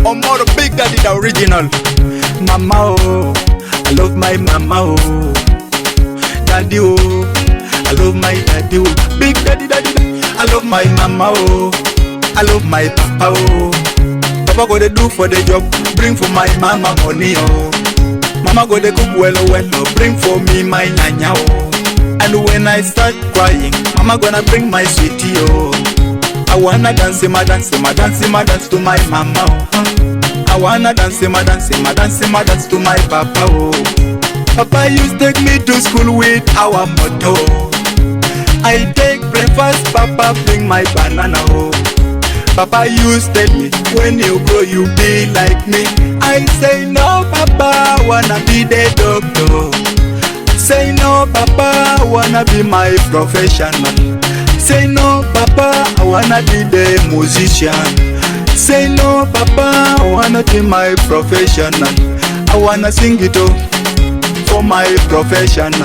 OMORO, Big Daddy, the original. Mama oh, I love my mama oh. Daddy oh, I love my daddy oh. Big Daddy, I love my mama oh. I love my papa oh. Papa go dey do for the job, bring for my mama money oh. Mama go dey cook well oh, bring for me my nyanya oh. And when I start crying, mama gonna bring my sweetie oh. I wanna dance my dance to my mama oh. I wanna dance my dance to my papa oh. Papa used to take me to school with our motto. I take breakfast, Papa bring my banana oh. Papa used to tell me, when you grow you be like me. I say no Papa, I wanna be the doctor. Say no Papa, I wanna be my professional. Say no Papa, I wanna be the musician. Say no Papa, I wanna be my professional. I wanna sing it oh, for my professional.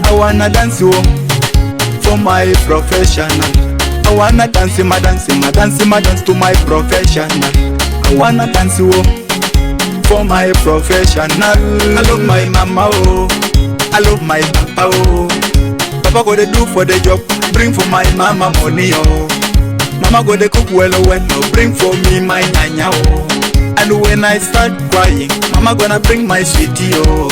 I wanna dance oh, for my professional. I wanna dance my dance to my professional. I wanna dance oh, for my professional. I love my mama oh, I love my papa oh. Papa go dey do for the job, bring for my mama money oh. Mama go dey cook well oh, bring for me my nyanya oh. And when I start crying, mama gonna bring my sweetie oh.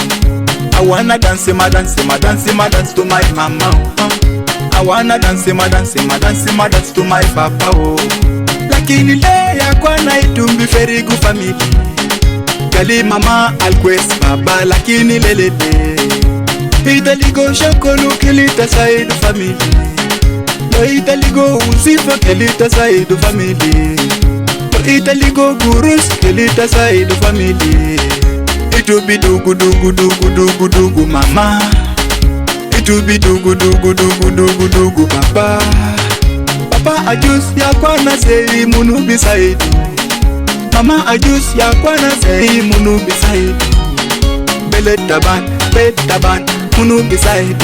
I wanna dance my dance to my mama oh. I wanna dance my dance to my papa oh. Lakini le yakwa na itumbi very good family. Kali mama always baba lakini lelele. Italigo shakolu kilita side family. No italigo usifa kilita side family. No italigo gurus kilita side family. Itu bi dugu mama. Itu bi dugu papa. Papa ajus ya kwana sei munu beside. Mama ajus ya kwana sei munu beside. Betaban munu beside.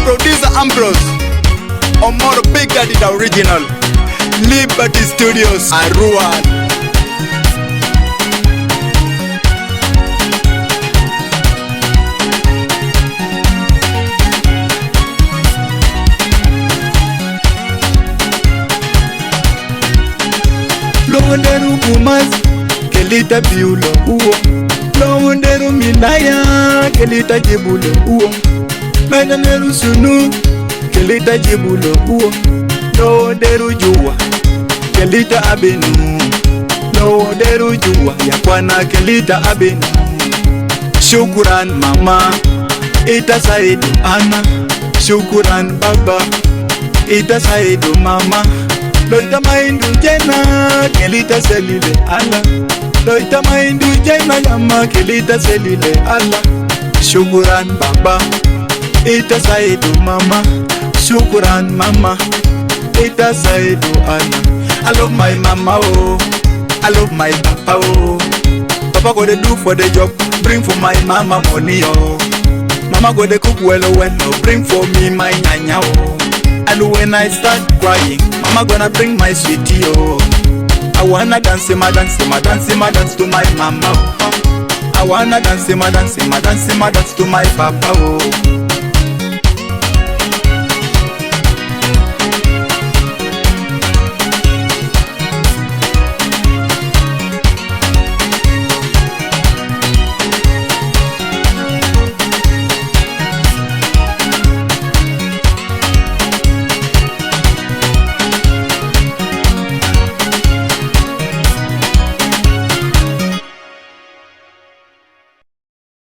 Producer Ambrose, OMORO, Big Daddy, the original. Liberty Studios, Arua. Lowonderu kumas, kelita biulo uo. Lowonderu milaya, kelita jibulo uo. Menemeru sunu, kelita jibulo uo. Lowonderu juwa, kelita abenu. Lowonderu juwa, yakwana kelita abenu. Shukuran mama, ita saidu ana. Shukuran baba, ita saidu mama. Loita maindu jena, kelita selile ala. Loita maindu jena yama, kelita selile ala. Shukuran baba, ita saidu mama. Shukuran mama, ita saidu ala. I love my mama oh, I love my papa oh. Papa go dey do for the job, bring for my mama money oh. Mama go dey cook well oh, bring for me my nyanya oh. And when I start crying, mama gonna bring my sweetie oh. I wanna dance my dance to my mama oh. I wanna dance my dance to my papa oh.